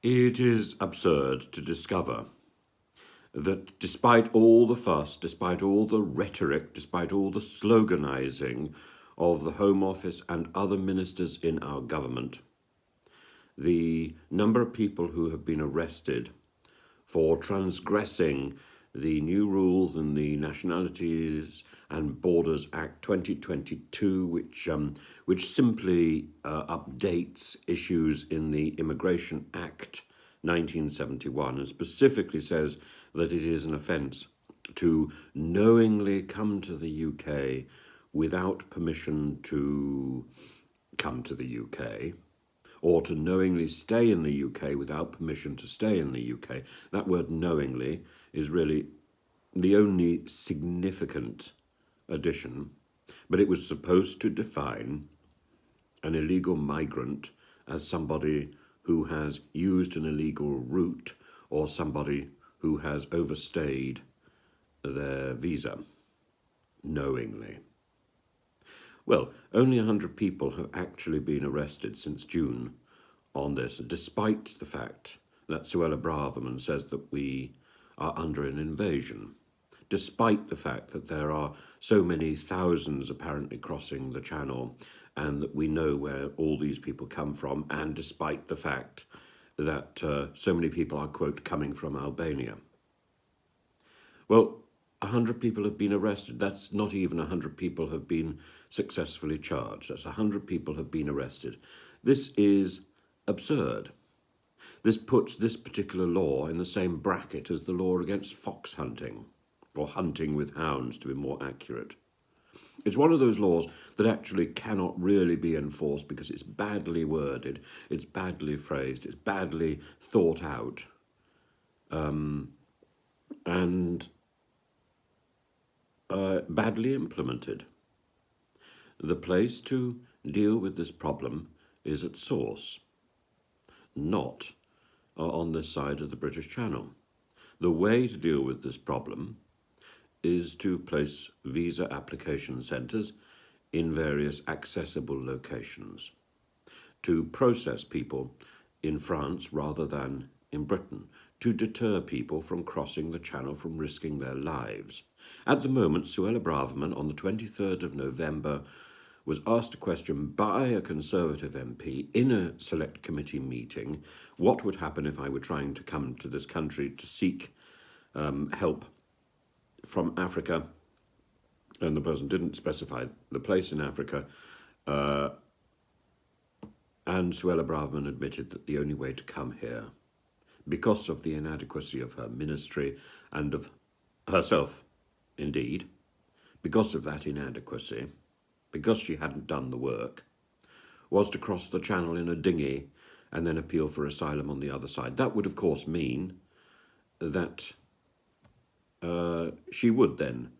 It is absurd to discover that despite all the fuss, despite all the rhetoric, despite all the sloganising of the Home Office and other ministers in our government, the number of people who have been arrested for transgressing the new rules in the Nationalities and Borders Act 2022, which simply updates issues in the Immigration Act 1971 and specifically says that it is an offence to knowingly come to the UK without permission to come to the UK, or to knowingly stay in the UK without permission to stay in the UK. That word knowingly is really the only significant addition, but it was supposed to define an illegal migrant as somebody who has used an illegal route or somebody who has overstayed their visa knowingly. Well, only 100 people have actually been arrested since June on this, despite the fact that Suella Braverman says that we are under an invasion, despite the fact that there are so many thousands apparently crossing the channel and that we know where all these people come from, and despite the fact that so many people are, quote, coming from Albania. Well, 100 people have been arrested. That's not even 100 people have been successfully charged. That's 100 people have been arrested. This is absurd. This puts this particular law in the same bracket as the law against fox hunting, or hunting with hounds, to be more accurate. It's one of those laws that actually cannot really be enforced because it's badly worded, it's badly phrased, it's badly thought out, and badly implemented. The place to deal with this problem is at source, not on this side of the British Channel. The way to deal with this problem is to place visa application centres in various accessible locations, to process people in France rather than in Britain, to deter people from crossing the channel, from risking their lives. At the moment, Suella Braverman, on the 23rd of November, was asked a question by a Conservative MP in a select committee meeting: what would happen if I were trying to come to this country to seek help from Africa? And the person didn't specify the place in Africa. And Suella Braverman admitted that the only way to come here, because of the inadequacy of her ministry and of herself, indeed, because of that inadequacy, because she hadn't done the work, was to cross the channel in a dinghy and then appeal for asylum on the other side. That would, of course, mean that she would then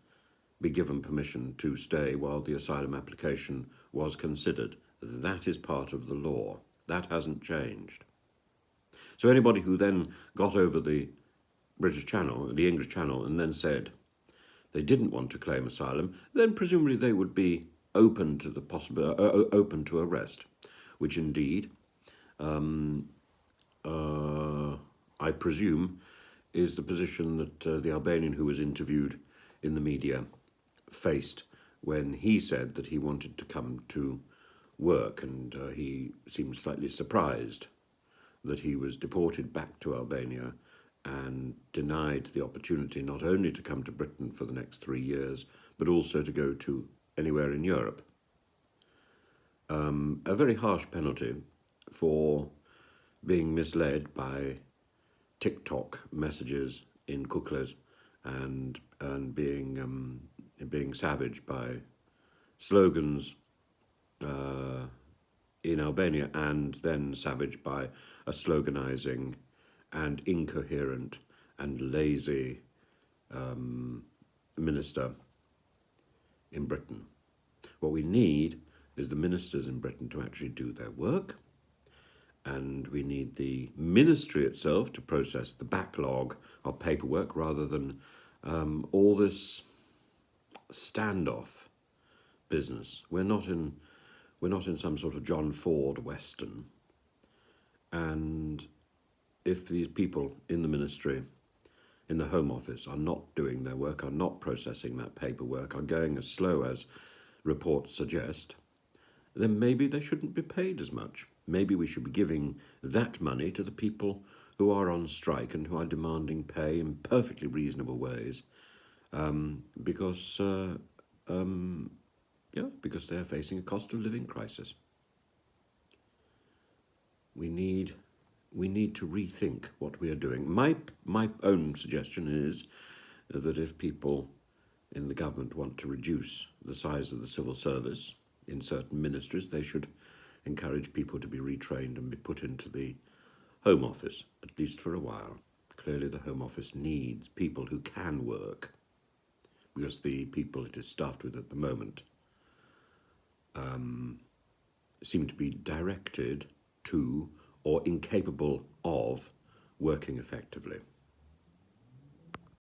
be given permission to stay while the asylum application was considered. That is part of the law. That hasn't changed. So anybody who then got over the British Channel, the English Channel, and then said they didn't want to claim asylum, then presumably they would be open to the open to arrest, which indeed, I presume, is the position that the Albanian who was interviewed in the media faced when he said that he wanted to come to work, and he seemed slightly surprised that he was deported back to Albania and denied the opportunity not only to come to Britain for the next 3 years, but also to go to anywhere in Europe. A very harsh penalty for being misled by TikTok messages in Kuklas and being savaged by slogans in Albania, and then savaged by a sloganizing and incoherent and lazy minister in Britain. What we need is the ministers in Britain to actually do their work, and we need the ministry itself to process the backlog of paperwork rather than all this standoff business. We're not in some sort of John Ford Western, and if these people in the ministry, in the Home Office, are not doing their work, are not processing that paperwork, are going as slow as reports suggest, then maybe they shouldn't be paid as much. Maybe we should be giving that money to the people who are on strike and who are demanding pay in perfectly reasonable ways, because because they are facing a cost of living crisis. We need to rethink what we are doing. My own suggestion is that if people in the government want to reduce the size of the civil service in certain ministries, they should encourage people to be retrained and be put into the Home Office, at least for a while. Clearly the Home Office needs people who can work, because the people it is staffed with at the moment seem to be directed to or incapable of working effectively.